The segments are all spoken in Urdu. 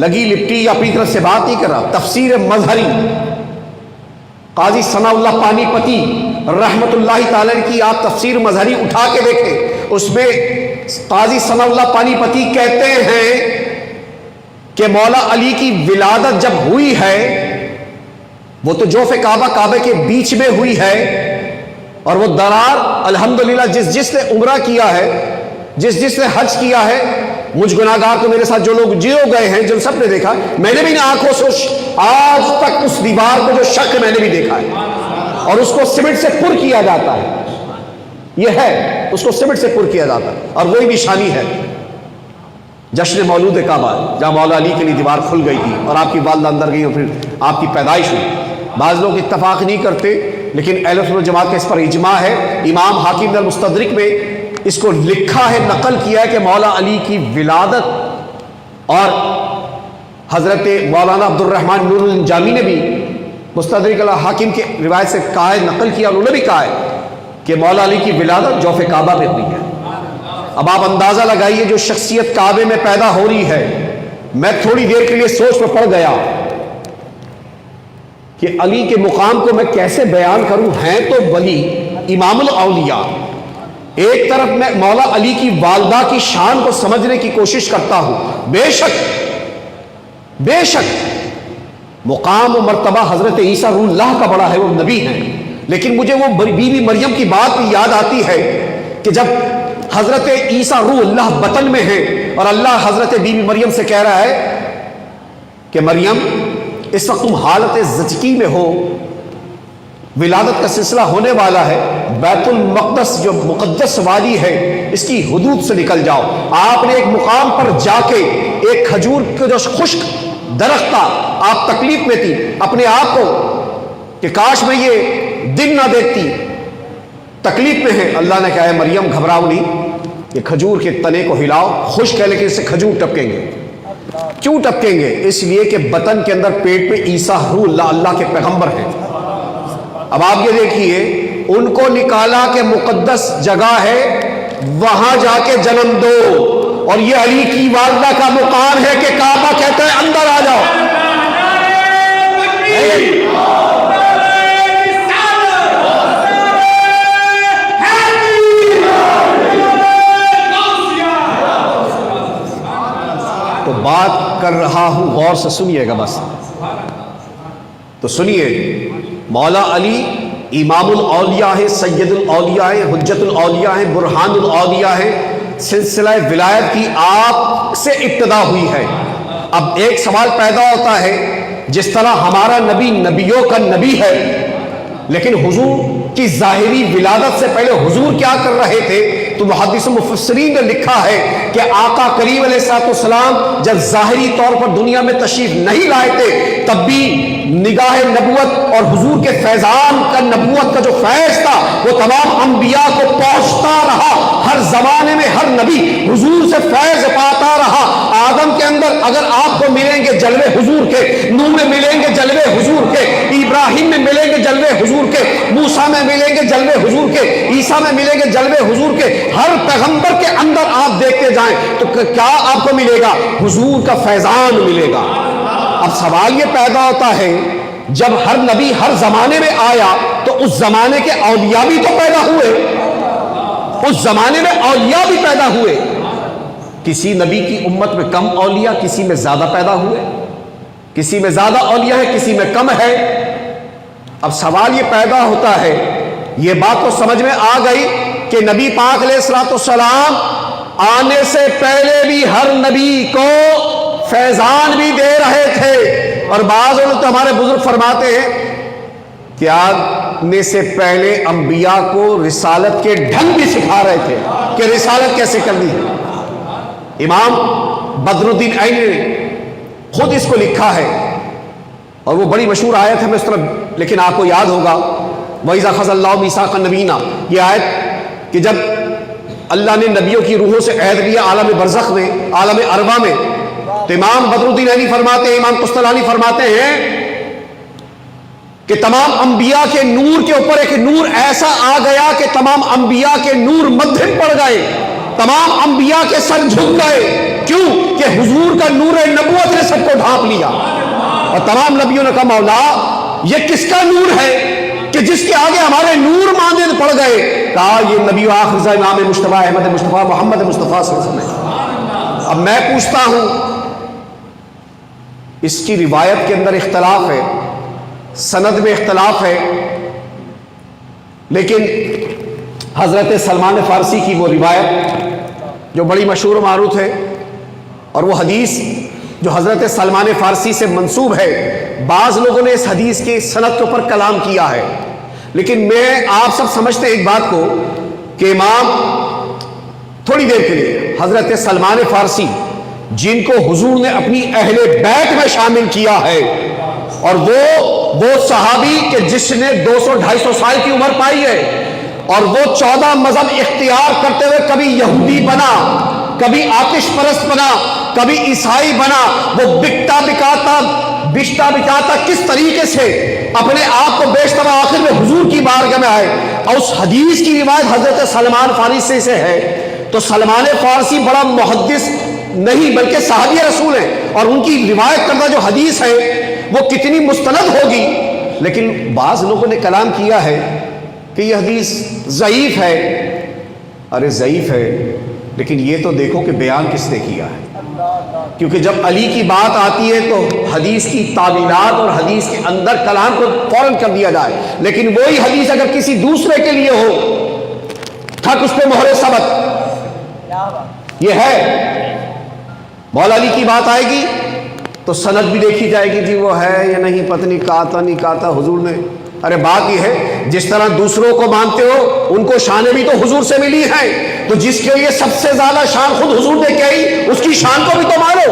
لگی لپٹی یا اپنی طرف سے بات نہیں کر رہا. تفسیر مظہری قاضی ثناء اللہ پانی پتی رحمت اللہ تعالی کی آپ تفسیر مظہری اٹھا کے دیکھیں, اس میں قاضی ثناء اللہ پانی پتی کہتے ہیں کہ مولا علی کی ولادت جب ہوئی ہے وہ تو جوف کعبہ کے بیچ میں ہوئی ہے, اور وہ درار الحمدللہ جس نے عمرہ کیا ہے, جس نے حج کیا ہے, مجھ گناہگار تو میرے ساتھ جو لوگ گئے ہیں جن سب نے دیکھا, میں نے بھی ان آنکھوں سے آج تک اس دیوار کو جو شک میں نے بھی دیکھا ہے, اور اس کو سمنٹ سے پر کیا جاتا ہے. یہ ہے, اس کو سمنٹ سے پر کیا جاتا ہے, اور وہی نشانی ہے جشن مولود کعبہ جہاں مولا علی کے لیے دیوار کھل گئی تھی اور آپ کی والدہ اندر گئی اور پھر آپ کی پیدائش ہوئی. بعض لوگ اتفاق نہیں کرتے, لیکن اہل سنت والجماعت کا اس پر اجماع ہے. امام حاکم نے المستدرک میں اس کو لکھا ہے, نقل کیا ہے کہ مولا علی کی ولادت, اور حضرت مولانا عبد الرحمن نور الجامی نے بھی مستدرک حاکم کے روایت سے کہا ہے, نقل کیا, انہوں نے بھی کہا ہے کہ مولا علی کی ولادت جوف کعبہ میں ہوئی ہے. اب آپ اندازہ لگائیے جو شخصیت کعبے میں پیدا ہو رہی ہے. میں تھوڑی دیر کے لیے سوچ میں پڑ گیا کہ علی کے مقام کو میں کیسے بیان کروں. ہیں تو ولی امام الاولیاء, ایک طرف میں مولا علی کی والدہ کی شان کو سمجھنے کی کوشش کرتا ہوں. بے شک مقام و مرتبہ حضرت عیسیٰ روح اللہ کا بڑا ہے, وہ نبی ہیں, لیکن مجھے وہ بی بی مریم کی بات بھی یاد آتی ہے کہ جب حضرت عیسیٰ روح اللہ بطن میں ہیں اور اللہ حضرت بی بی مریم سے کہہ رہا ہے کہ مریم اس وقت تم حالت زچگی میں ہو, ولادت کا سلسلہ ہونے والا ہے, بیت المقدس جو مقدس وادی ہے اس کی حدود سے نکل جاؤ. آپ نے ایک مقام پر جا کے ایک کھجور کا جو خشک درخت تھا, آپ تکلیف میں تھی اپنے آپ کو کہ کاش میں یہ دن نہ دیکھتی, تکلیف میں ہے. اللہ نے کہا ہے مریم گھبراؤ نہیں, یہ کھجور کے تنے کو ہلاؤ, خشک ہے لیکن اس سے کھجور ٹپکیں گے. کیوں ٹپکیں گے؟ اس لیے کہ بطن کے اندر پیٹ میں عیسیٰ روح اللہ کے پیغمبر ہیں. اب آپ یہ دیکھیے, ان کو نکالا کہ مقدس جگہ ہے وہاں جا کے جنم دو, اور یہ علی کی والدہ کا مقام ہے کہ کعبہ کہتا ہے اندر آ جاؤ. تو بات کر رہا ہوں, غور سے سنیے گا بس. تو سنیے, مولا علی امام الاولیاء ہے, سید الاولیاء ہے, حجت الاولیاء ہے, برہان الاولیاء ہے. سلسلہ ولایت کی آپ سے ابتدا ہوئی ہے. اب ایک سوال پیدا ہوتا ہے, جس طرح ہمارا نبی نبیوں کا نبی ہے, لیکن حضور کی ظاہری ولادت سے پہلے حضور کیا کر رہے تھے؟ تو محدث و مفسرین نے لکھا ہے کہ آقا کریم علیہ السلام جب ظاہری طور پر دنیا میں تشریف نہیں لائے تھے, تب بھی نگاہ نبوت اور حضور کے فیضان کا, نبوت کا جو فیض تھا وہ تمام انبیاء کو پہنچتا رہا. ہر زمانے میں ہر نبی حضور سے فیض پاتا رہا. آدم کے اندر اگر آپ کو ملیں گے جلوے حضور کے, نوح میں ملیں گے جلوے حضور کے, ابراہیم میں ملیں گے جلوے حضور کے, موسیٰ میں ملیں گے جلوے حضور کے, عیسیٰ میں ملیں گے جلوے حضور کے. ہر پیغمبر کے اندر آپ دیکھتے جائیں تو کیا آپ کو ملے گا؟ حضور کا فیضان ملے گا. اب سوال یہ پیدا ہوتا ہے, جب ہر نبی ہر زمانے میں آیا تو اس زمانے کے اولیاء بھی تو پیدا ہوئے, اس زمانے میں اولیاء بھی پیدا ہوئے. کسی نبی کی امت میں کم اولیاء, کسی میں زیادہ پیدا ہوئے, کسی میں زیادہ اولیاء ہے, کسی میں کم ہے. اب سوال یہ پیدا ہوتا ہے, یہ بات تو سمجھ میں آ گئی کہ نبی پاک علیہ السلام آنے سے پہلے بھی ہر نبی کو فیضان بھی دے رہے تھے. اور بعض لوگ تو ہمارے بزرگ فرماتے ہیں کہ آنے سے پہلے انبیاء کو رسالت کے ڈھنگ بھی سکھا رہے تھے کہ رسالت کیسے کرنی ہے. امام بدر الدین عینی نے خود اس کو لکھا ہے, اور وہ بڑی مشہور آیت ہے, میں اس طرح لیکن آپ کو یاد ہوگا, وَإِذَا أَخَذَ اللَّهُ مِيثَاقَ النَّبِيِّينَ, یہ آیت کہ جب اللہ نے نبیوں کی روحوں سے عہد لیا عالم برزخ میں, عالم ارواح میں, تو امام بدر الدین عینی فرماتے ہیں, امام قسطلانی فرماتے ہیں کہ تمام انبیاء کے نور کے اوپر ایک نور ایسا آ گیا کہ تمام انبیاء کے نور مدھم پڑ گئے, تمام انبیاء کے سر جھک گئے. کیوں کہ حضور کا نور نبوت نے سب کو ڈھانپ لیا، اور تمام نبیوں نے کہا مولا یہ کس کا نور ہے کہ جس کے آگے ہمارے نور ماندے پڑ گئے؟ کہا یہ نبی آخر امام مصطفیٰ احمد مصطفیٰ محمد مصطفیٰ صلی اللہ علیہ وسلم۔ اب میں پوچھتا ہوں، اس کی روایت کے اندر اختلاف ہے، سند میں اختلاف ہے، لیکن حضرت سلمان فارسی کی وہ روایت جو بڑی مشہور و معروف ہے، اور وہ حدیث جو حضرت سلمان فارسی سے منسوب ہے، بعض لوگوں نے اس حدیث کے سند کے اوپر کلام کیا ہے، لیکن میں آپ سب سمجھتے ہیں ایک بات کو کہ امام تھوڑی دیر کے لیے حضرت سلمان فارسی جن کو حضور نے اپنی اہل بیت میں شامل کیا ہے، اور وہ صحابی کہ جس نے 200-250 سال کی عمر پائی ہے، اور وہ 14 مذہب اختیار کرتے ہوئے کبھی یہودی بنا، کبھی آتش پرست بنا، کبھی عیسائی بنا، وہ بکتا بکاتا کس طریقے سے اپنے آپ کو بیچتا ہوا آخر میں حضور کی بارگاہ میں آئے، اور اس حدیث کی روایت حضرت سلمان فارسی سے ہے، تو سلمان فارسی بڑا محدث نہیں بلکہ صحابی رسول ہیں، اور ان کی روایت کردہ جو حدیث ہے وہ کتنی مستند ہوگی، لیکن بعض لوگوں نے کلام کیا ہے کہ یہ حدیث ضعیف ہے۔ ارے ضعیف ہے، لیکن یہ تو دیکھو کہ بیان کس نے کیا ہے، کیونکہ جب علی کی بات آتی ہے تو حدیث کی تعویلات اور حدیث کے اندر کلام کو فوراً کر دیا جائے، لیکن وہی حدیث اگر کسی دوسرے کے لیے ہو، تھک اس پہ مہر ثبت، یہ ہے مولا علی کی بات آئے گی تو سند بھی دیکھی جائے گی، جی وہ ہے یا نہیں، پتہ نہیں کہا نہیں کہا حضور نے۔ ارے بات یہ ہے جس طرح دوسروں کو مانتے ہو ان کو شانیں بھی تو حضور سے ملی ہیں، تو جس کے لیے سب سے زیادہ شان خود حضور نے کہی اس کی شان کو بھی تو مانو۔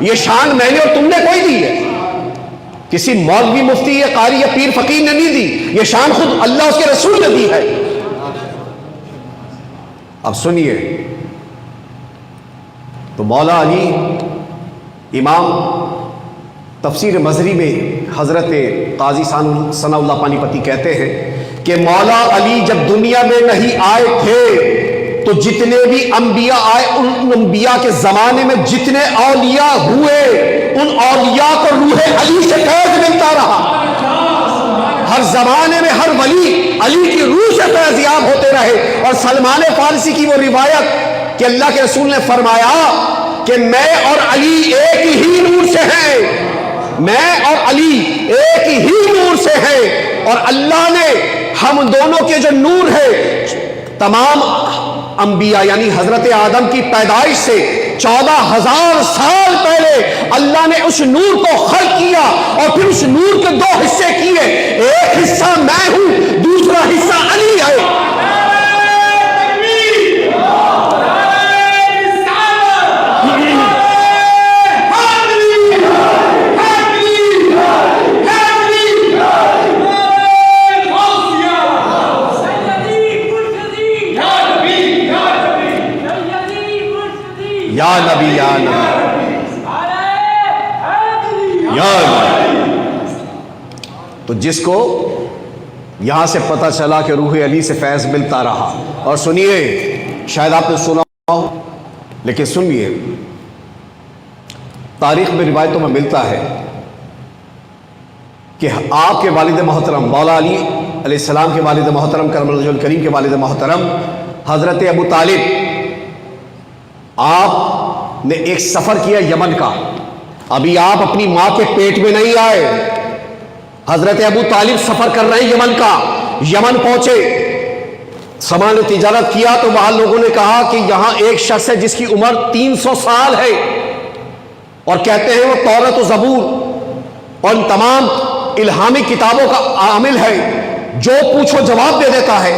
یہ شان میں نے اور تم نے کوئی دی ہے، کسی مولوی مفتی یا قاری یا پیر فقیر نے نہیں دی، یہ شان خود اللہ اس کے رسول نے دی ہے۔ اب سنیے، تو مولا علی امام تفسیر مظہری میں حضرت قاضی ثناء اللہ پانی پتی کہتے ہیں کہ مولا علی جب دنیا میں نہیں آئے تھے تو جتنے بھی انبیاء آئے ان انبیاء کے زمانے میں جتنے اولیاء ہوئے ان اولیاء کو روح علی سے فیض ملتا رہا، ہر زمانے میں ہر ولی علی کی روح سے فیضیاب ہوتے رہے۔ اور سلمان فارسی کی وہ روایت کہ اللہ کے رسول نے فرمایا کہ میں اور علی ایک ہی نور سے ہیں، میں اور علی ایک ہی نور سے ہیں، اور اللہ نے ہم دونوں کے جو نور ہے تمام انبیاء یعنی حضرت آدم کی پیدائش سے 14,000 سال پہلے اللہ نے اس نور کو خلق کیا، اور پھر اس نور کے 2 حصے کیے، ایک حصہ میں ہوں، دوسرا حصہ علی ہے۔ یا نبی یا نبی یا نبی۔ تو جس کو یہاں سے پتہ چلا کہ روح علی سے فیض ملتا رہا، اور سنیے شاید آپ نے سنا ہو لیکن سنیے، تاریخ میں روایتوں میں ملتا ہے کہ آپ کے والد محترم مولا علی علیہ السلام کے والد محترم کرم اللہ وجہہ الکریم کے والد محترم حضرت ابو طالب، آپ نے ایک سفر کیا یمن کا، ابھی آپ اپنی ماں کے پیٹ میں نہیں آئے، حضرت ابو طالب سفر کر رہے ہیں یمن کا، یمن پہنچے، سامان تجارت کیا تو وہاں لوگوں نے کہا کہ یہاں ایک شخص ہے جس کی عمر 300 سال ہے، اور کہتے ہیں وہ تورات و زبور اور ان تمام الہامی کتابوں کا عامل ہے، جو پوچھو جواب دے دیتا ہے۔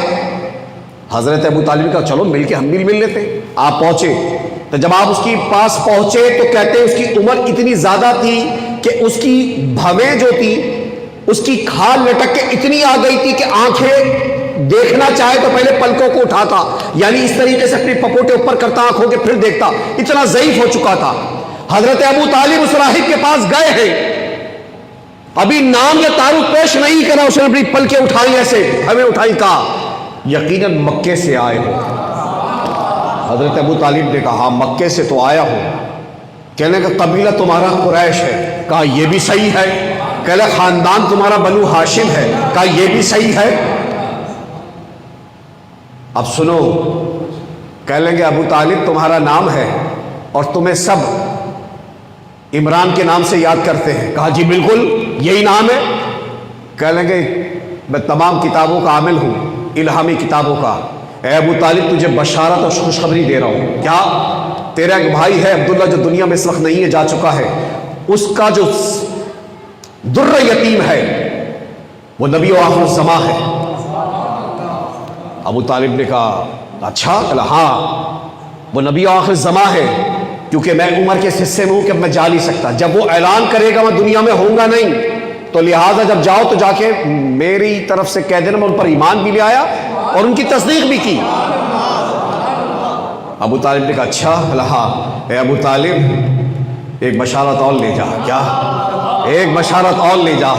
حضرت ابو طالب کا چلو مل کے ہم بھی مل لیتے۔ آپ پہنچے تو جب آپ اس کے پاس پہنچے تو کہتے ہیں اس کی عمر اتنی زیادہ تھی کہ اس کی بھویں جو تھی اس کی کھال لٹک کے اتنی آ گئی تھی کہ آنکھیں دیکھنا چاہے تو پہلے پلکوں کو اٹھاتا، یعنی اس طریقے سے اپنے پپوٹے اوپر کرتا آنکھوں کے پھر دیکھتا، اتنا ضعیف ہو چکا تھا۔ حضرت ابو طالب اس راہب کے پاس گئے ہیں، ابھی نام یا تعارف پیش نہیں کرا، اس نے اپنی پلکیں اٹھائی، ایسے ہمیں اٹھائی، کہا یقیناً مکے سے آئے ہو، حضرت ابو طالب نے کہا مکے سے تو آیا ہوں. کہنے کا قبیلہ تمہارا قریش ہے. کہا یہ بھی صحیح ہے. کہنے خاندان تمہارا بنو ہاشم ہے. کہا یہ بھی صحیح ہے. اب سنو, کہہ لیں گے ابو طالب تمہارا نام ہے اور تمہیں سب عمران کے نام سے یاد کرتے ہیں. کہا جی بالکل یہی نام ہے. کہہ لیں گے میں تمام کتابوں کا عامل ہوں, الہامی کتابوں کا. اے ابو طالب تجھے بشارت اور خوشخبری دے رہا ہوں. کیا؟ تیرا ایک بھائی ہے عبداللہ جو دنیا میں اس وقت نہیں ہے, جا چکا ہے. اس کا جو در یتیم ہے وہ نبی و آخر الزماں ہے. ابو طالب نے کہا اچھا. ہاں وہ نبی و آخر الزماں ہے, کیونکہ میں عمر کے اس حصے میں ہوں کہ میں جا نہیں سکتا. جب وہ اعلان کرے گا میں دنیا میں ہوں گا نہیں, تو لہٰذا جب جاؤ تو جا کے میری طرف سے کہہ دینا میں ان پر ایمان بھی لے آیا اور ان کی تصدیق بھی کی. ابو طالب نے کہا اچھا. ہاں اے ابو طالب ایک بشارت اور لے جا. کیا؟ ایک بشارت اور لے جا.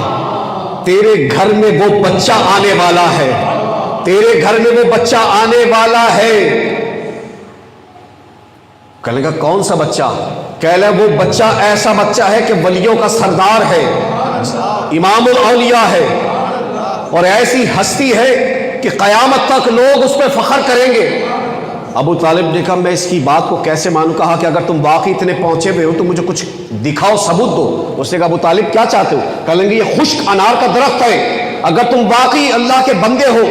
تیرے گھر میں وہ بچہ آنے والا ہے. تیرے گھر میں وہ بچہ آنے والا ہے. کہنے کا کون سا بچہ؟ کہہ لے وہ بچہ ایسا بچہ ہے کہ ولیوں کا سردار ہے, امام الاولیاء ہے, اور ایسی ہستی ہے کہ قیامت تک لوگ اس پہ فخر کریں گے. ابو طالب نے کہا میں اس کی بات کو کیسے مانوں؟ کہا کہ اگر تم واقعی اتنے پہنچے ہوئے ہو تو مجھے کچھ دکھاؤ, ثبوت دو. اس نے کہا ابو طالب کیا چاہتے ہو؟ کہیں گے یہ خشک انار کا درخت ہے. اگر تم واقعی اللہ کے بندے ہو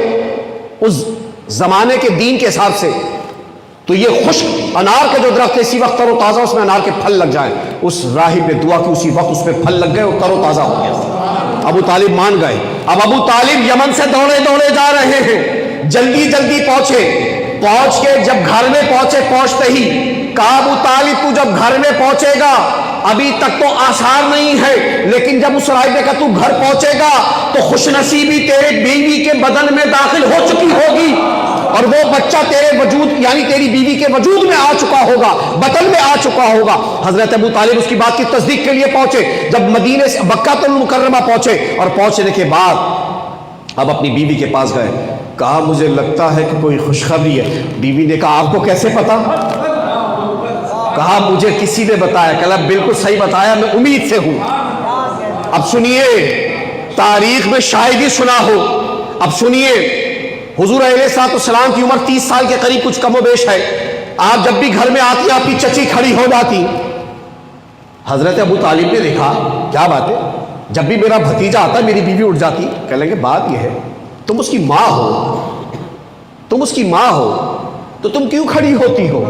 اس زمانے کے دین کے حساب سے تو یہ خشک انار کا جو درخت ہے اسی وقت تر و تازہ, اس میں انار کے پھل لگ جائیں. اس راہب نے دعا کی, اسی وقت اس پہ پھل لگ گئے اور تر و تازہ ہو گیا. ابو طالب مان گئے. اب ابو طالب یمن سے دوڑے دوڑے جا رہے ہیں, جلدی جلدی پہنچے. پہنچ کے جب گھر میں پہنچے, پہنچتے ہی کہا ابو طالب تو جب گھر میں پہنچے گا, ابھی تک تو آثار نہیں ہے, لیکن جب اس راہب نے کہا تو گھر پہنچے گا تو خوش نصیبی تیرے بیوی کے بدن میں داخل ہو چکی ہوگی اور وہ بچہ تیرے وجود یعنی تیری بیوی کے وجود میں آ چکا ہوگا, بطن میں آ چکا ہوگا. حضرت ابو طالب اس کی بات کی تصدیق کے لیے پہنچے. جب مدینے سے مکہ المکرمہ پہنچے اور پہنچنے کے بعد اب اپنی بیوی کے پاس گئے. کہا مجھے لگتا ہے کہ کوئی خوشخبری ہے. بیوی نے کہا آپ کو کیسے پتا؟ کہا مجھے کسی نے بتایا. کہا بالکل صحیح بتایا, میں امید سے ہوں. اب سنیے, تاریخ میں شاید ہی سنا ہو. اب سنیے, حضور علیہ الصلوۃ والسلام کی عمر 30 سال کے قریب کچھ کم و بیش ہے. آپ جب بھی گھر میں آتی آپ کی چچی کھڑی ہو جاتی. حضرت ابو طالب نے دیکھا کیا بات ہے, جب بھی میرا بھتیجا آتا میری بیوی اٹھ جاتی. کہہ لیں گے بات یہ ہے تم اس کی ماں ہو, تم اس کی ماں ہو تو تم کیوں کھڑی ہوتی ہو؟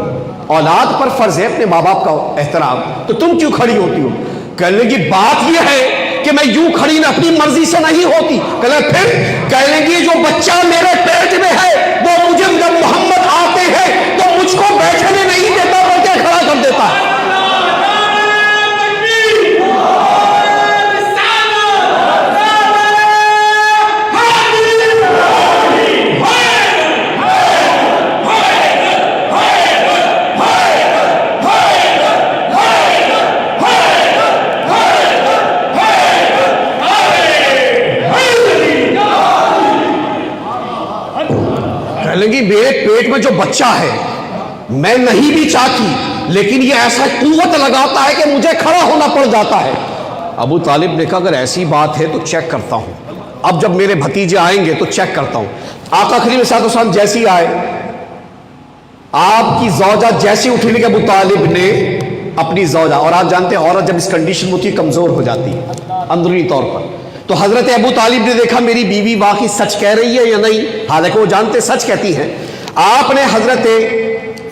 اولاد پر فرض ہے اپنے ماں باپ کا احترام, تو تم کیوں کھڑی ہوتی ہو؟ کہنے کی بات یہ ہے کہ میں یوں کھڑی نہ اپنی مرضی سے نہیں ہوتی. پھر کہنے کی جو بچہ میرے پیٹ میں ہے وہ مجھے جب محمد آتے ہیں تو مجھ کو بیٹھنے نہیں دیتا بلکہ کھڑا کر دیتا ہے. میرے پیٹ میں جو بچہ ہے میں نہیں بھی چاہتی, لیکن یہ ایسا قوت لگاتا ہے کہ مجھے کھڑا ہونا پڑ جاتا ہے. ابو طالب نے کہا اگر ایسی بات ہے تو چیک کرتا ہوں. اب جب میرے بھتیجے آئیں گے تو چیک کرتا ہوں. آقا کریم صلی اللہ علیہ وسلم جیسی آئے, آپ کی زوجہ جیسی اٹھی کہ ابو طالب نے اپنی زوجہ, اور آپ جانتے ہیں عورت جب اس کنڈیشن میں ہوتی ہے کمزور ہو جاتی ہے اندرونی طور پر, تو حضرت ابو طالب نے دیکھا میری بیوی واقعی سچ کہہ رہی ہے یا نہیں, حالانکہ وہ جانتے سچ کہتی ہیں. آپ نے حضرت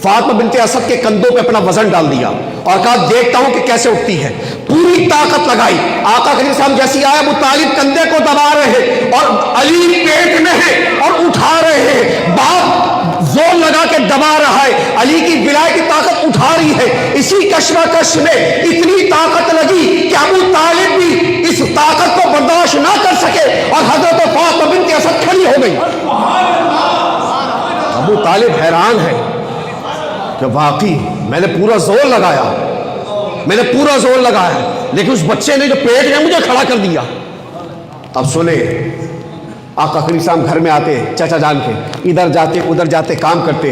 فاطمہ بنت اسد کے کندھوں پہ اپنا وزن ڈال دیا اور کہا دیکھتا ہوں کہ کیسے اٹھتی ہے. پوری طاقت لگائی. آقا کریم صاحب جیسی آئے, ابو طالب کندھے کو دبا رہے اور علی پیٹ میں ہے اور اٹھا رہے ہیں. باپ زور لگا کے دبا رہا ہے, علی کی ولایت کی طاقت اٹھا رہی ہے. اسی کشمکش میں اتنی طاقت لگی کہ ابو طالب بھی اس طاقت کو برداشت نہ کر سکے اور حضرت فاطمہ بنت اسد کھڑی ہو گئی. ابو طالب حیران ہے کہ واقعی میں نے پورا زور لگایا, میں نے پورا زور لگایا, لیکن اس بچے نے جو پیٹ میں مجھے کھڑا کر دیا. اب سنیں, آقا کریم صاحب گھر میں آتے چچا جان کے, ادھر جاتے ادھر جاتے کام کرتے.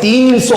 300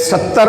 70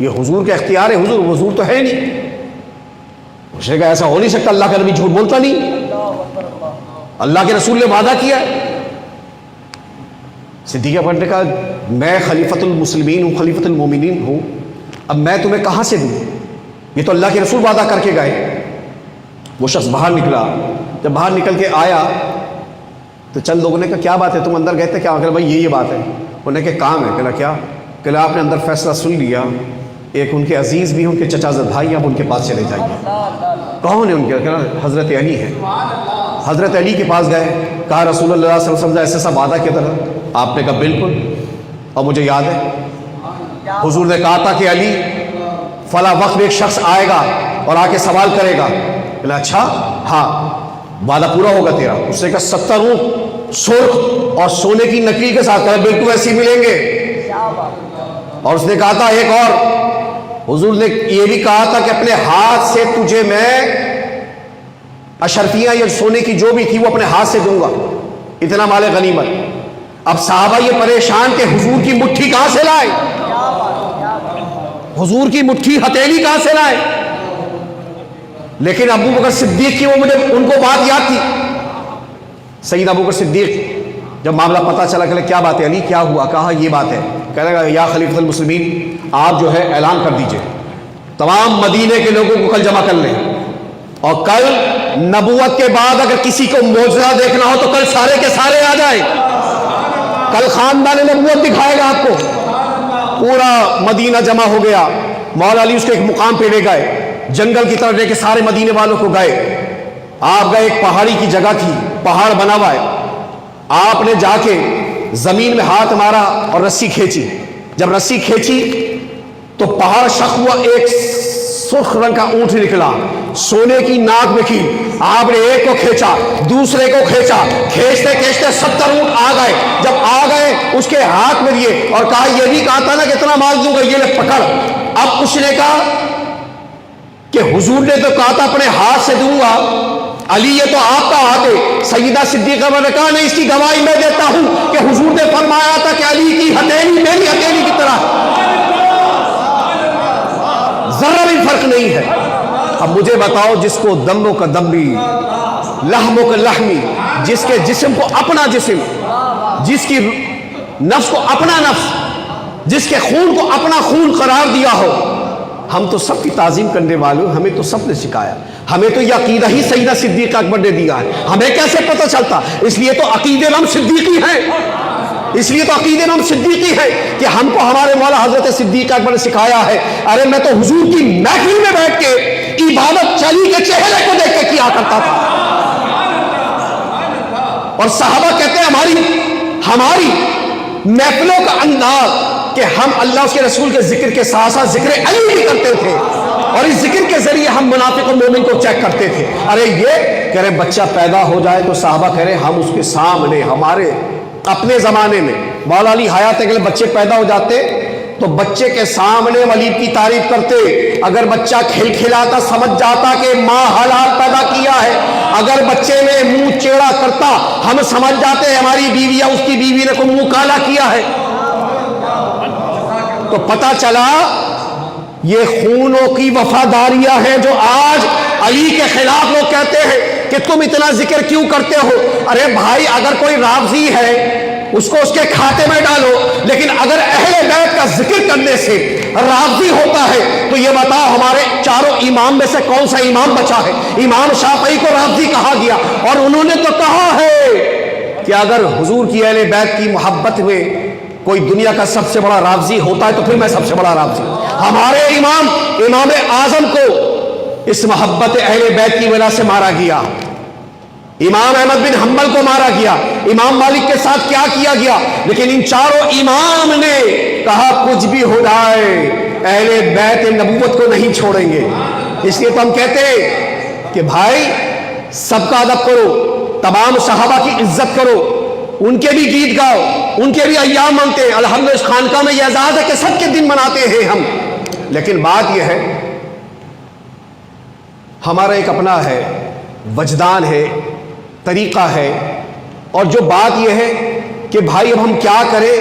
یہ حضور کا اختیار ہے، حضور تو ہے نہیں۔ اس نے کہا ایسا ہو نہیں سکتا، اللہ کا نبی جھوٹ بولتا نہیں، اللہ کے رسول نے وعدہ کیا ہے۔ صدیق اکبر نے کہا میں خلیفۃ المسلمین ہوں، خلیفۃ المومنین ہوں، اب میں تمہیں کہاں سے دوں، یہ تو اللہ کے رسول وعدہ کر کے گئے۔ وہ شخص باہر نکلا، جب باہر نکل کے آیا تو چند لوگوں نے کہا کیا بات ہے، تم اندر گئے تھے کیا؟ کہ بھائی یہ بات ہے۔ انہوں نے کہا کام ہے۔ کہا کیا؟ کہ آپ نے اندر فیصلہ سن لیا، ایک ان کے عزیز بھی ہیں، ان کے چچا زاد بھائی، آپ ان کے پاس چلے جائیے۔ کون ہے ان کے؟ کہا حضرت علی ہے۔ حضرت علی کے پاس گئے، کہا رسول اللہ صلی اللہ علیہ وسلم ایسا وعدہ کیا تھا؟ آپ نے کہا بالکل، اور مجھے یاد ہے حضور نے کہا تھا کہ علی فلاں وقت میں ایک شخص آئے گا اور آ کے سوال کرے گا۔ کہا اچھا ہاں، وعدہ پورا ہوگا تیرا؟ اس نے کہا 70 اونٹ سرخ اور سونے کی نکلی کے ساتھ۔ کہا بالکل ایسے ہی ملیں گے۔ اور اس نے کہا تھا ایک اور، حضور نے یہ بھی کہا تھا کہ اپنے ہاتھ سے تجھے میں اشرفیاں یا سونے کی جو بھی تھی وہ اپنے ہاتھ سے دوں گا، اتنا مال غنیمت۔ اب صحابہ یہ پریشان کہ حضور کی مٹھی کہاں سے لائے، حضور کی مٹھی ہتھیلی کہاں سے لائے؟ لیکن ابو بکر صدیق کی وہ مجھے ان کو بات یاد تھی۔ سیدنا ابو بکر صدیق جب معاملہ پتہ چلا کہ کیا بات ہے علی، کیا ہوا؟ کہا یہ بات ہے۔ کہنے لگا یا خلیفۃ المسلمین آپ جو ہے اعلان کر دیجئے، تمام مدینے کے لوگوں کو کل جمع کر لیں، اور کل نبوت کے بعد اگر کسی کو معجزہ دیکھنا ہو تو کل سارے کے سارے آ جائیں، کل خاندان نبوت دکھائے گا آپ کو۔ پورا مدینہ جمع ہو گیا، مولا علی اس کے ایک مقام پہ لے گئے، جنگل کی طرف لے کے سارے مدینے والوں کو گئے۔ آپ گئے، ایک پہاڑی کی جگہ تھی، پہاڑ بنا ہوا ہے، آپ نے جا کے زمین میں ہاتھ مارا اور رسی کھینچی۔ جب رسی کھینچی تو پہاڑ شق ہوا، ایک سرخ رنگ کا اونٹ نکلا، سونے کی ناک میں کی۔ آپ نے ایک کو کھینچا، دوسرے کو کھینچا، کھینچتے کھینچتے 70 اونٹ آ گئے۔ جب آ گئے اس کے ہاتھ میں دیے اور کہا یہ بھی کہا تھا نا کہ اتنا مال دوں گا، یہ لے پکڑ۔ اب اس نے کہا کہ حضور نے تو کہا تھا اپنے ہاتھ سے دوں گا، علی یہ تو آپ کا ہاتھ ہے۔ سیدہ صدیقہ نے کہا نہیں، اس کی گواہی میں دیتا ہوں کہ حضور نے فرمایا تھا کہ علی کی ہتھیلی میری ہتھیلی کی طرح، ذرا بھی فرق نہیں ہے۔ اب مجھے بتاؤ، جس کو دم کا دمی، لحم کا لحمی، جس کے جسم کو اپنا جسم، جس کی نفس کو اپنا نفس، جس کے خون کو اپنا خون قرار دیا ہو، ہم تو سب کی تعظیم کرنے والے، ہمیں تو سب نے سکھایا، ہمیں تو یہ عقیدہ ہی سیدہ صدیقہ اکبر نے دیا ہے، ہمیں کیسے پتہ چلتا؟ اس لیے تو عقیدے ہم صدیقی ہیں، اس لیے تو عقیدے ہم صدیقی ہیں کہ ہم کو ہمارے مولا حضرت صدیق اکبر نے سکھایا ہے۔ ارے میں تو حضور کی محفل میں بیٹھ کے عبادت چلی کے چہرے کو دیکھ کے کیا کرتا تھا، اور صحابہ کہتے ہیں ہماری محفلوں کا انداز کہ ہم اللہ اس کے رسول کے ذکر کے ساتھ ساتھ ذکر علی بھی کرتے تھے، اور اس ذکر کے ذریعے ہم منافق و مومن کو چیک کرتے تھے۔ ارے یہ کہہ رہے بچہ پیدا ہو جائے تو صحابہ کہہ رہے ہم اس کے سامنے، ہمارے اپنے زمانے میں مولا علی حیات کے بچے پیدا ہو جاتے تو بچے کے سامنے ولید کی تعریف کرتے۔ اگر بچہ کھلکھلاتا سمجھ جاتا کہ ماں حلال پیدا کیا ہے، اگر بچے میں منہ چیڑا کرتا ہم سمجھ جاتے ہماری بیوی یا اس کی بیوی نے کوئی منہ کالا کیا ہے۔ تو پتہ چلا یہ خونوں کی وفاداریاں ہیں جو آج علی کے خلاف لوگ کہتے ہیں کہ تم اتنا ذکر کیوں کرتے ہو۔ ارے بھائی، اگر کوئی رافضی ہے اس کو اس کے کھاتے میں ڈالو، لیکن اگر اہل بیت کا ذکر کرنے سے رافضی ہوتا ہے تو یہ بتاؤ ہمارے چاروں امام میں سے کون سا امام بچا ہے؟ امام شافعی کو رافضی کہا گیا، اور انہوں نے تو کہا ہے کہ اگر حضور کی اہل بیت کی محبت میں کوئی دنیا کا سب سے بڑا رافضی ہوتا ہے تو پھر میں سب سے بڑا رافضی۔ ہمارے امام اعظم کو اس محبت اہل بیت کی وجہ سے مارا گیا، امام احمد بن حنبل کو مارا گیا، امام مالک کے ساتھ کیا کیا گیا، لیکن ان چاروں امام نے کہا کچھ بھی ہو جائے اہل بیت نبوت کو نہیں چھوڑیں گے۔ اس لیے تو ہم کہتے ہیں کہ بھائی سب کا ادب کرو، تمام صحابہ کی عزت کرو، ان کے بھی گیت گاؤ، ان کے بھی ایام منتے ہیں۔ الحمدللہ اس خانقاہ میں یہ اعزاز ہے کہ سب کے دن مناتے ہیں ہم، لیکن بات یہ ہے ہمارا ایک اپنا ہے، وجدان ہے، طریقہ ہے، اور جو بات یہ ہے کہ بھائی اب ہم کیا کریں،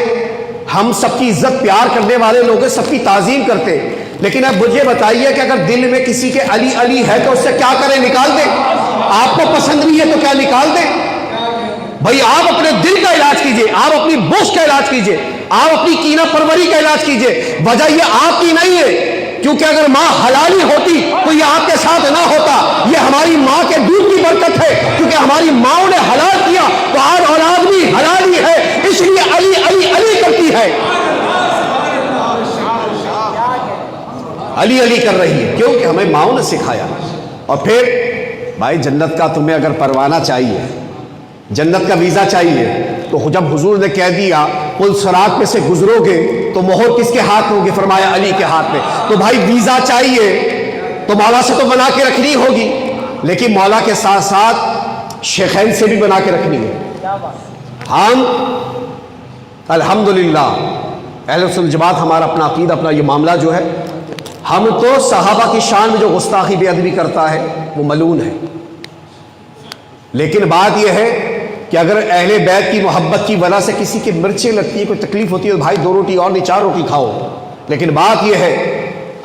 ہم سب کی عزت پیار کرنے والے لوگ ہیں، سب کی تعظیم کرتے ہیں، لیکن اب مجھے بتائیے کہ اگر دل میں کسی کے علی علی ہے تو اس سے کیا کریں؟ نکال دیں؟ آپ کو پسند نہیں ہے تو کیا نکال دیں؟ بھائی آپ اپنے دل کا علاج کیجئے، آپ اپنی بغض کا علاج کیجئے، آپ اپنی کینہ پروری کا علاج کیجئے۔ وجہ یہ آپ کی نہیں ہے، کیونکہ اگر ماں حلالی ہوتی تو یہ آپ کے ساتھ نہ ہوتا۔ یہ ہماری ماں کے دودھ کی برکت ہے، کیونکہ ہماری ماں نے حلال کیا تو آج اولاد بھی حلال ہی ہے، اس لیے علی علی علی کرتی ہے، علی علی کر رہی ہے، کیونکہ ہمیں ماؤں نے سکھایا۔ اور پھر بھائی جنت کا تمہیں اگر پروانہ چاہیے، جنت کا ویزا چاہیے، تو جب حضور نے کہہ دیا پل صراط میں سے گزرو گے تو مہر کس کے ہاتھ میں ہوگی؟ فرمایا علی کے ہاتھ میں۔ تو بھائی ویزا چاہیے تو مولا سے تو بنا کے رکھنی ہوگی، لیکن مولا کے ساتھ ساتھ شیخین سے بھی بنا کے رکھنی ہے۔ ہم الحمدللہ اہل سنت جماعت، ہمارا اپنا عقیدہ، اپنا یہ معاملہ جو ہے، ہم تو صحابہ کی شان میں جو گستاخی بے ادبی کرتا ہے وہ ملعون ہے۔ لیکن بات یہ ہے کہ اگر اہل بیت کی محبت کی وجہ سے کسی کی مرچیں لگتی ہے، کوئی تکلیف ہوتی ہے، تو بھائی 2 روٹی اور نہیں 4 روٹی کھاؤ۔ لیکن بات یہ ہے،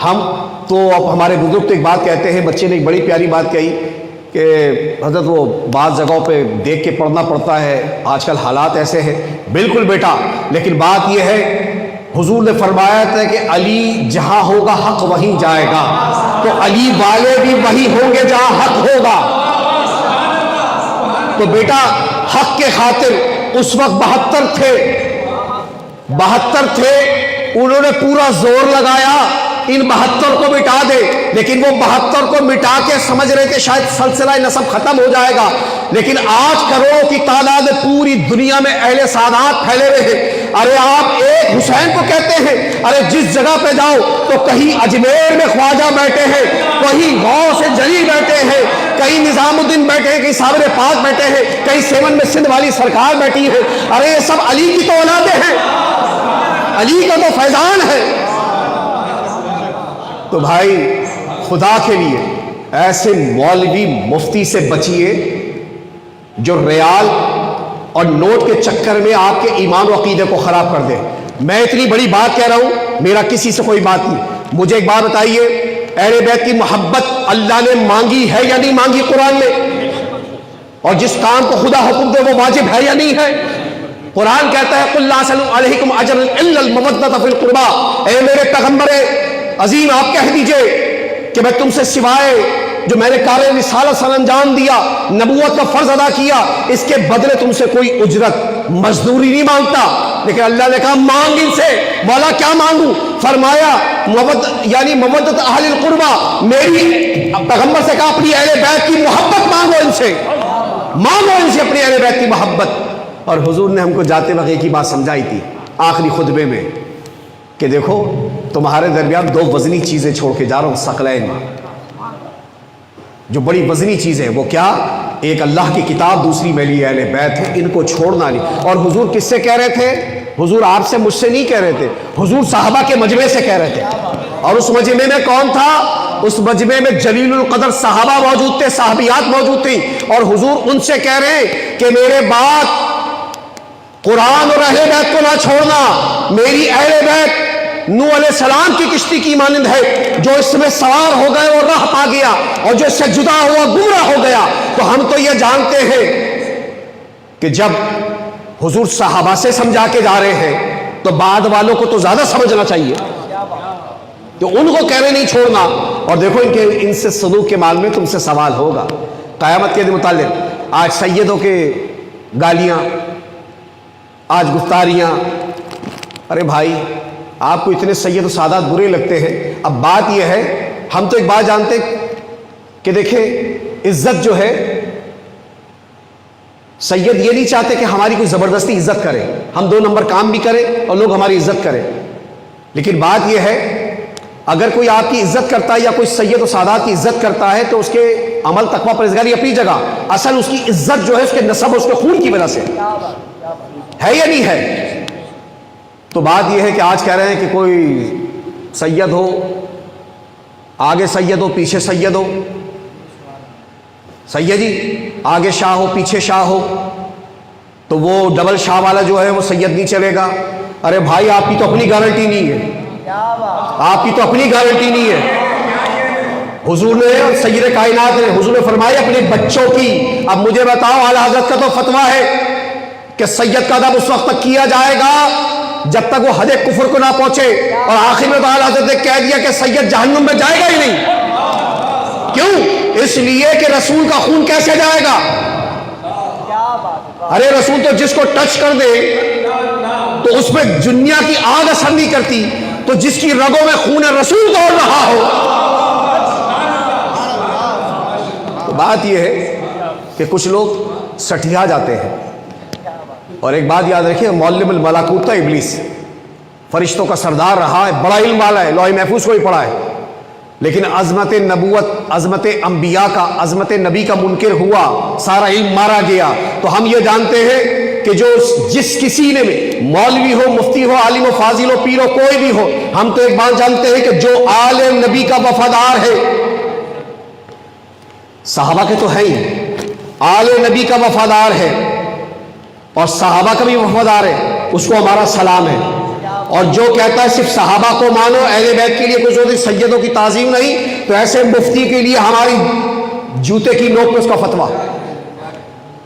ہم تو اب ہمارے بزرگ تو ایک بات کہتے ہیں، بچے نے ایک بڑی پیاری بات کہی کہ حضرت وہ بعض جگہوں پہ دیکھ کے پڑھنا پڑتا ہے، آج کل حالات ایسے ہیں۔ بالکل بیٹا، لیکن بات یہ ہے حضور نے فرمایا تھا کہ علی جہاں ہوگا حق وہیں جائے گا، تو علی والے بھی وہی ہوں گے جہاں حق ہوگا۔ تو بیٹا حق کے خاطر اس وقت 72 تھے، انہوں نے پورا زور لگایا ان 72 کو مٹا دے، لیکن وہ 72 کو مٹا کے سمجھ رہے تھے شاید سلسلہ نسب ختم ہو جائے گا، لیکن آج کروڑوں کی تعداد میں پوری دنیا میں اہل سعادت پھیلے ہوئے ہیں۔ ارے آپ ایک حسین کو کہتے ہیں، ارے جس جگہ پہ جاؤ تو کہیں اجمیر میں خواجہ بیٹھے ہیں، کہیں غوث جلی بیٹھے ہیں، کہیں نظام الدین بیٹھے ہیں، کہیں صابر پاک بیٹھے ہیں، کہیں 7 میں سندھ والی سرکار بیٹھی ہے۔ ارے یہ سب علی کی تو اولادیں ہیں، علی کا تو فیضان ہے۔ تو بھائی خدا کے لیے ایسے مولوی مفتی سے بچیے جو ریال اور نوٹ کے چکر میں آپ کے ایمان و عقیدے کو خراب کر دے۔ میں اتنی بڑی بات کہہ رہا ہوں، میرا کسی سے کوئی بات نہیں۔ مجھے ایک بات بتائیے، اہل بیت کی محبت اللہ نے مانگی ہے یا نہیں مانگی قرآن میں؟ اور جس کام کو خدا حکم دے وہ واجب ہے یا نہیں ہے؟ قرآن کہتا ہے قُلْ لَا أَسْأَلُكُمْ عَلَيْهِ أَجْرًا إِلَّا الْمَوَدَّةَ فِي الْقُرْبَى۔ اے میرے پیغمبر عظیم، آپ کہہ دیجئے کہ میں تم سے سوائے جو میں نے کار رسالت سر انجام دیا، نبوت کا فرض ادا کیا، اس کے بدلے تم سے کوئی اجرت مزدوری نہیں مانگتا۔ لیکن اللہ نے کہا مانگ ان سے۔ مولا کیا مانگوں؟ فرمایا یعنی مودت اہل القربہ، میری پیغمبر سے کہا اپنی اہل بیت کی محبت مانگو ان سے، مانگو ان سے اپنی اہل بیت کی محبت۔ اور حضور نے ہم کو جاتے وقت ایک ہی بات سمجھائی تھی آخری خطبے میں کہ دیکھو تمہارے درمیان 2 وزنی چیزیں چھوڑ کے جا رہا ہوں، ثقلین، جو بڑی وزنی چیز ہے وہ کیا؟ ایک اللہ کی کتاب، دوسری میری اہل بیت ہے، ان کو چھوڑنا نہیں۔ اور حضور کس سے کہہ رہے تھے؟ حضور آپ سے مجھ سے نہیں کہہ رہے تھے، حضور صحابہ کے مجمع سے کہہ رہے تھے۔ اور اس مجمع میں کون تھا؟ اس مجمع میں جلیل القدر صحابہ موجود تھے، صحابیات موجود تھیں، اور حضور ان سے کہہ رہے ہیں کہ میرے بعد قرآن اور اہل بیت کو نہ چھوڑنا۔ میری اہل بیت نوح علیہ السلام کی کشتی کی مانند ہے، جو اس میں سوار ہو گئے اور راہ پا گیا، اور جو اس سے جدا ہوا گمراہ ہو گیا۔ تو ہم تو یہ جانتے ہیں کہ جب حضور صحابہ سے سمجھا کے جا رہے ہیں تو بعد والوں کو تو زیادہ سمجھنا چاہیے، تو ان کو کہہ رہے نہیں چھوڑنا۔ اور دیکھو ان سے سلوک کے معاملے میں تم سے سوال ہوگا قیامت کے متعلق۔ آج سیدوں کے گالیاں، آج گفتاریاں، ارے بھائی آپ کو اتنے سید و سادات برے لگتے ہیں۔ اب بات یہ ہے، ہم تو ایک بات جانتے کہ دیکھیں عزت جو ہے، سید یہ نہیں چاہتے کہ ہماری کوئی زبردستی عزت کرے، ہم 2 نمبر کام بھی کریں اور لوگ ہماری عزت کریں۔ لیکن بات یہ ہے اگر کوئی آپ کی عزت کرتا ہے یا کوئی سید و سادات کی عزت کرتا ہے تو اس کے عمل تقویٰ پرہیزگاری اپنی جگہ، اصل اس کی عزت جو ہے اس کے نسب اور اس کے خون کی وجہ سے ہے یا نہیں ہے؟ تو بات یہ ہے کہ آج کہہ رہے ہیں کہ کوئی سید ہو، آگے سید ہو پیچھے سید ہو، سیدی آگے شاہ ہو پیچھے شاہ ہو، تو وہ ڈبل شاہ والا جو ہے وہ سید نہیں چلے گا۔ ارے بھائی آپ کی تو اپنی گارنٹی نہیں ہے، آپ کی تو اپنی گارنٹی نہیں ہے. حضور نے اور سید کائنات نے حضور نے فرمایا اپنے بچوں کی. اب مجھے بتاؤ، اعلیٰ حضرت کا تو فتویٰ ہے کہ سید کا ادب اس وقت تک کیا جائے گا جب تک وہ حد کفر کو نہ پہنچے، اور آخر میں تو اعلیٰ حضرت نے کہہ دیا کہ سید جہنم میں جائے گا ہی نہیں. کیوں؟ اس لیے کہ رسول کا خون کیسے جائے گا؟ ارے رسول تو جس کو ٹچ کر دے تو اس پہ دنیا کی آگ اثر نہیں کرتی، تو جس کی رگوں میں خون رسول دوڑ رہا ہو. تو بات یہ ہے کہ کچھ لوگ سٹھیا جاتے ہیں. اور ایک بات یاد رکھیے، معلم الملکوت تھا ابلیس، فرشتوں کا سردار رہا ہے، بڑا علم والا ہے، لوح محفوظ کو ہی پڑھا ہے، لیکن عظمت نبوت، عظمت انبیاء کا، عظمت نبی کا منکر ہوا، سارا علم مارا گیا. تو ہم یہ جانتے ہیں کہ جو جس کسی نے مولوی ہو، مفتی ہو، عالم و فاضل ہو، پیر ہو، کوئی بھی ہو، ہم تو ایک بات جانتے ہیں کہ جو آل نبی کا وفادار ہے، صحابہ کے تو ہے ہی، آل نبی کا وفادار ہے اور صحابہ کا بھی وفادار ہے، اس کو ہمارا سلام ہے. اور جو کہتا ہے صرف صحابہ کو مانو، اہل بیت کے لیے کچھ ہوتی، سیدوں کی تعظیم نہیں، تو ایسے مفتی کے لیے ہماری جوتے کی نوک میں اس کا فتویٰ.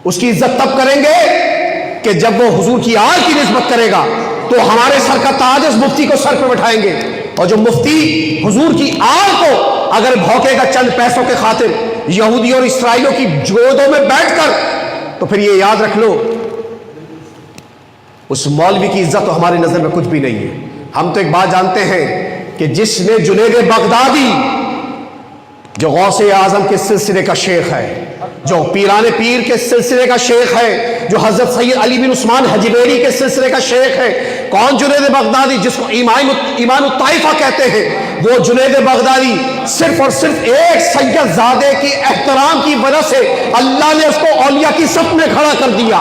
اس کی عزت تب کریں گے کہ جب وہ حضور کی آل کی نسبت کرے گا تو ہمارے سر کا تاج اس مفتی کو سر پہ بٹھائیں گے. اور جو مفتی حضور کی آل کو اگر بھوکے گا چند پیسوں کے خاطر یہودیوں اور اسرائیلیوں کی گودوں میں بیٹھ کر، تو پھر یہ یاد رکھ لو اس مولوی کی عزت تو ہماری نظر میں کچھ بھی نہیں ہے. ہم تو ایک بات جانتے ہیں کہ جس نے جنید بغدادی، جو غوث اعظم کے سلسلے کا شیخ ہے، جو پیران پیر کے سلسلے کا شیخ ہے، جو حضرت سید علی بن عثمان حجویری کے سلسلے کا شیخ ہے، کون جنید بغدادی جس کو ایمان الطائفہ کہتے ہیں، وہ جنید بغدادی صرف اور صرف ایک سید زادے کی احترام کی وجہ سے اللہ نے اس کو اولیاء کی صف میں کھڑا کر دیا.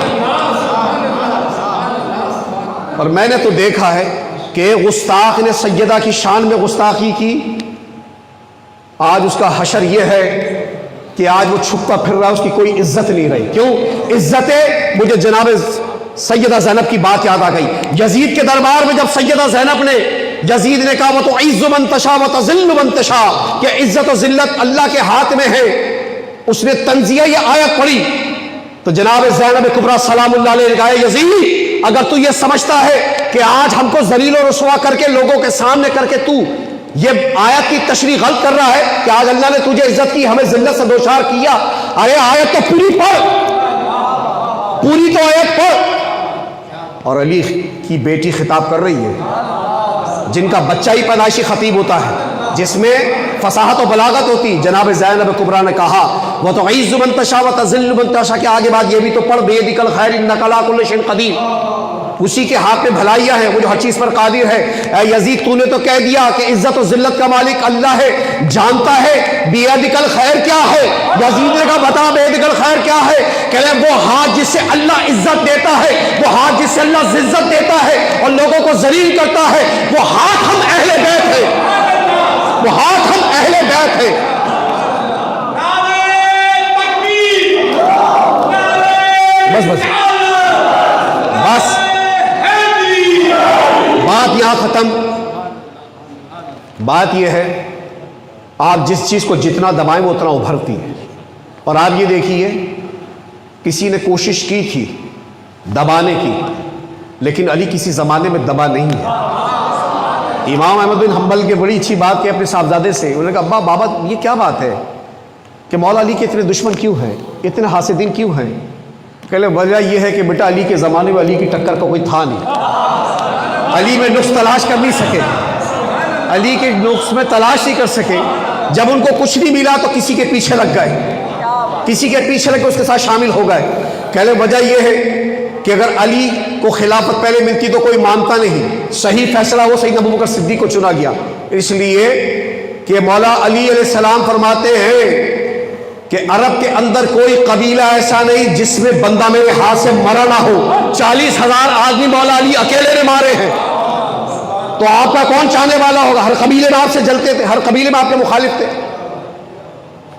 اور میں نے تو دیکھا ہے کہ گستاخ نے سیدہ کی شان میں گستاخی کی، آج اس کا حشر یہ ہے کہ آج وہ چھپتا پھر رہا، اس کی کوئی عزت نہیں رہی. کیوں عزت؟ مجھے جناب سیدہ زینب کی بات یاد آ گئی. یزید کے دربار میں جب سیدہ زینب نے، یزید نے کہا وہ تو عز من تشاء و تذل من تشاء، کہ عزت و ذلت اللہ کے ہاتھ میں ہے، اس نے تنزیہ یہ آیت پڑھی تو جناب زینب کبریٰ سلام اللہ علیہ نے کہا یزید اگر تو یہ سمجھتا ہے کہ آج ہم کو ذلیل و رسوا کر کے لوگوں کے سامنے کر کے تو یہ آیت کی تشریح غلط کر رہا ہے کہ آج اللہ نے تجھے عزت کی، ہمیں ذلت سے دوچار کیا، ارے آیت تو پوری پڑھ، پوری تو آیت پڑھ. اور علی کی بیٹی خطاب کر رہی ہے، جن کا بچہ ہی پیدائشی خطیب ہوتا ہے، جس میں فصاحت و بلاغت ہوتی. جناب زینب کبریٰ نے کہا وہ تو عز من تشاء و تذل من تشاء، کہ آگے بات یہ بھی تو پڑھ بیدک الخیر انک علی کل شیء قدیر، اسی کے ہاتھ میں بھلائیاں ہیں، وہ جو ہر چیز پر قادر ہے. اے یزید تو نے تو کہہ دیا کہ عزت و ذلت کا مالک اللہ ہے، جانتا ہے بیدک الخیر کیا ہے. یزید نے کہا بتا بیدک الخیر کیا ہے؟ کہ وہ ہاتھ جس سے اللہ عزت دیتا ہے، وہ ہاتھ جس سے اللہ عزت دیتا ہے اور لوگوں کو ذلیل کرتا ہے، وہ ہاتھ ہم اہل بیت ہے، وہ ہاتھ ہم اہل بیت ہے. بس بس بس بات یہاں ختم. بات یہ ہے آپ جس چیز کو جتنا دبائیں وہ اتنا ابھرتی ہے. اور آپ یہ دیکھیے کسی نے کوشش کی تھی دبانے کی، لیکن علی کسی زمانے میں دبا نہیں ہے. امام احمد بن حنبل کے بڑی اچھی بات کہ اپنے صاحبزادے سے انہوں نے کہا ابا بابا یہ کیا بات ہے کہ مولا علی کے اتنے دشمن کیوں ہیں، اتنے حاسدین کیوں ہیں؟ کہ وجہ یہ ہے کہ بیٹا علی کے زمانے میں علی کی ٹکر کا کوئی تھا نہیں، علی میں نقص تلاش کر نہیں سکے، علی کے نقص میں تلاش نہیں کر سکے. جب ان کو کچھ نہیں ملا تو کسی کے پیچھے لگ گئے، کسی کے پیچھے لگ کے اس کے ساتھ شامل ہو گئے. کہنے وجہ یہ ہے کہ اگر علی کو خلافت پہلے ملتی تو کوئی مانتا نہیں، صحیح فیصلہ وہ سیدنا ابوبکر صدیق کو چنا گیا. اس لیے کہ مولا علی علیہ السلام فرماتے ہیں کہ عرب کے اندر کوئی قبیلہ ایسا نہیں جس میں بندہ میرے ہاتھ سے مرا نہ ہو. 40,000 آدمی مولا علی اکیلے نے مارے ہیں، تو آپ کا کون چاہنے والا ہوگا؟ ہر قبیلے میں آپ سے جلتے تھے، ہر قبیلے میں آپ کے مخالف تھے.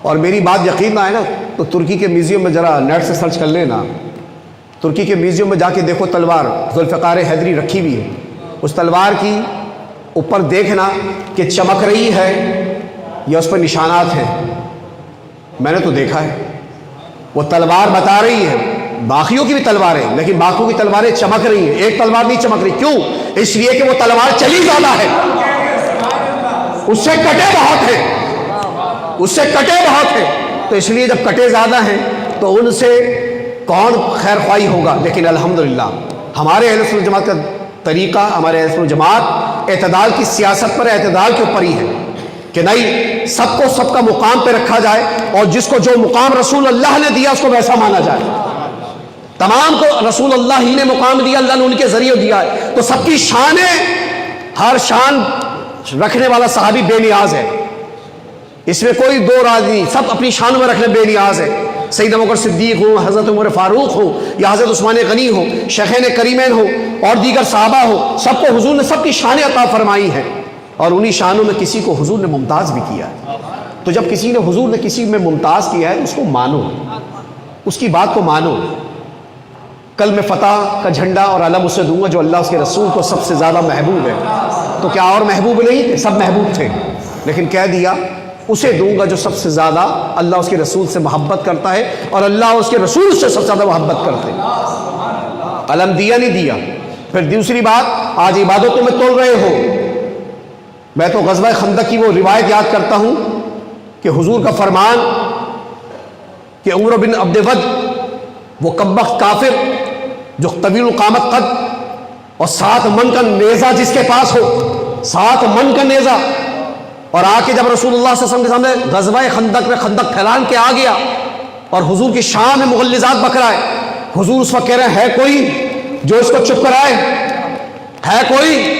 اور میری بات یقین نہ آئے نا تو ترکی کے میوزیم میں ذرا نیٹ سے سرچ کر لینا، ترکی کے میوزیم میں جا کے دیکھو تلوار ذوالفقار حیدری رکھی ہوئی ہے. اس تلوار کی اوپر دیکھنا کہ چمک رہی ہے یا اس پر نشانات ہیں. میں نے تو دیکھا ہے وہ تلوار بتا رہی ہے، باقیوں کی بھی تلواریں، لیکن باقیوں کی تلواریں چمک رہی ہیں، ایک تلوار نہیں چمک رہی. کیوں؟ اس لیے کہ وہ تلوار چلی زیادہ ہے، اس سے کٹے بہت ہیں، اس سے کٹے بہت ہیں. تو اس لیے جب کٹے زیادہ ہیں تو ان سے کون خیر خواہی ہوگا. لیکن الحمدللہ ہمارے اہل سنت جماعت کا طریقہ، ہمارے اہل سنت جماعت اعتدال کی سیاست پر، اعتدال کے اوپر ہی ہے کہ نہیں، سب کو سب کا مقام پہ رکھا جائے، اور جس کو جو مقام رسول اللہ نے دیا اس کو ویسا مانا جائے. تمام کو رسول اللہ ہی نے مقام دیا، اللہ نے ان کے ذریعے دیا ہے. تو سب کی شانیں، ہر شان رکھنے والا صحابی بے نیاز ہے، اس میں کوئی دو راز نہیں، سب اپنی شان میں رکھنے بے نیاز ہے. سیدنا ابوبکر صدیق ہو، حضرت عمر فاروق ہو، یا حضرت عثمان غنی ہو، شیخین کریمین ہو، اور دیگر صحابہ ہو، سب کو حضور نے سب کی شانیں عطا فرمائی ہیں، اور انہی شانوں میں کسی کو حضور نے ممتاز بھی کیا ہے. تو جب کسی نے، حضور نے کسی میں ممتاز کیا ہے، اس کو مانو، اس کی بات کو مانو. کل میں فتح کا جھنڈا اور علم اسے دوں گا جو اللہ اس کے رسول کو سب سے زیادہ محبوب ہے. تو کیا اور محبوب نہیں تھے؟ سب محبوب تھے، لیکن کہہ دیا اسے دوں گا جو سب سے زیادہ اللہ اس کے رسول سے محبت کرتا ہے، اور اللہ اس کے رسول سے سب سے زیادہ محبت کرتے ہیں. علم دیا نہیں دیا. پھر دوسری بات، آج عبادتوں میں تول رہے ہو. میں تو غزوہ خندق کی وہ روایت یاد کرتا ہوں کہ حضور کا فرمان کہ عمر بن عبد ود، وہ کمبخت کافر جو طویل القامت قد اور 7 من کا نیزہ جس کے پاس ہو، 7 من کا نیزہ، اور آ کے جب رسول اللہ صلی اللہ علیہ وسلم کے سامنے غزوہ خندق میں خندق پھیلان کے آ گیا اور حضور کی شان میں مغلظات بک رہا ہے، حضور اس وقت کہہ رہے ہیں ہے کوئی جو اس کو چپ کرائے؟ ہے کوئی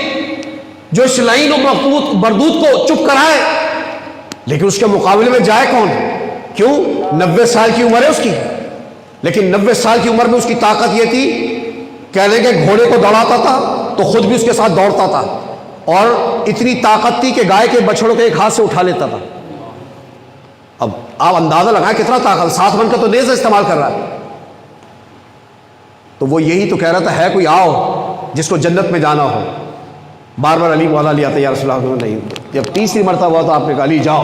جو اس لعین و مردود کو چپ کرائے؟ لیکن اس کے مقابلے میں جائے کون؟ کیوں؟ 90 سال کی عمر ہے اس کی، لیکن 90 سال کی عمر میں اس کی طاقت یہ تھی، کہنے کے گھوڑے کو دوڑاتا تھا تو خود بھی اس کے ساتھ دوڑتا تھا، اور اتنی طاقت تھی کہ گائے کے بچڑوں کے ایک ہاتھ سے اٹھا لیتا تھا. اب آپ اندازہ لگائیں کتنا طاقت، 7 من کا تو نیزہ استعمال کر رہا ہے. تو وہ یہی تو کہہ رہا تھا ہے کوئی آؤ جس کو جنت میں جانا ہو. بار بار علی مولا لیا تھا، یا رسول اللہ نہیں. جب تیسری مرتبہ ہوا تو آپ نے کہا علی جاؤ.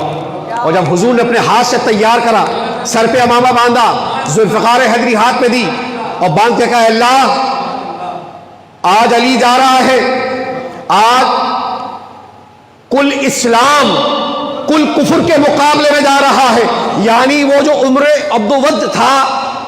اور جب حضور نے اپنے ہاتھ سے تیار کرا، سر پہ امامہ باندھا، ذوالفقار حیدری ہاتھ پہ دی، اور باندھ کے کہا اللہ آج علی جا رہا ہے، آج کل اسلام کل کفر کے مقابلے میں جا رہا ہے. یعنی وہ جو عمر عبد ود تھا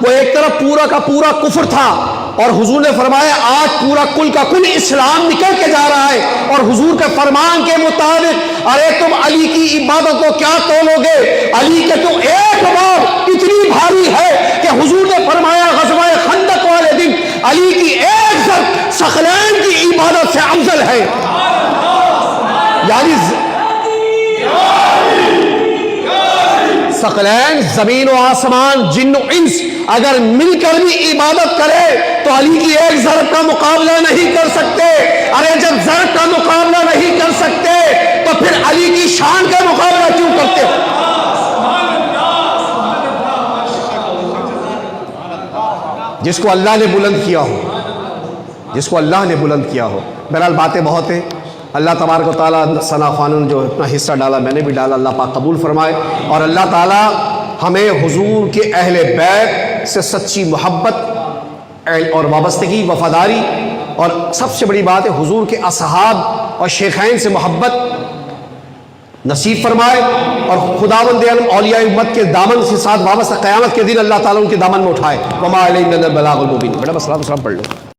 وہ ایک طرف پورا کا پورا کفر تھا، اور حضور نے فرمایا آج پورا کل کا کل اسلام نکل کے جا رہا ہے. اور حضور کے فرمان کے مطابق ارے تم علی کی عبادت کو کیا تولو گے؟ علی کے تو ایک بات اتنی بھاری ہے کہ حضور نے فرمایا غزوہ خندق والے دن علی کی ایک ضرب ثقلین کی عبادت سے افضل ہے. یعنی ثقلین زمین و آسمان، جن و انس اگر مل کر بھی عبادت کرے تو علی کی ایک ضرب کا مقابلہ نہیں کر سکتے. ارے جب ضرب کا مقابلہ نہیں کر سکتے تو پھر علی کی شان کا مقابلہ کیوں کرتے؟ جس کو اللہ نے بلند کیا ہو، جس کو اللہ نے بلند کیا ہو. بہرحال باتیں بہت ہیں. اللہ تبارک و تعالیٰ ثنا خوانوں نے جو اپنا حصہ ڈالا، میں نے بھی ڈالا، اللہ پاک قبول فرمائے. اور اللہ تعالیٰ ہمیں حضور کے اہل بیت سے سچی محبت اور وابستگی، وفاداری، اور سب سے بڑی بات ہے حضور کے اصحاب اور شیخین سے محبت نصیب فرمائے. اور خداوند عالم اولیاء امت کے دامن کے ساتھ وابستہ قیامت کے دن اللہ تعالیٰ ان کے دامن میں اٹھائے. وما علینا الا البلاغ المبین. بیٹا بس سلام پڑھ لو.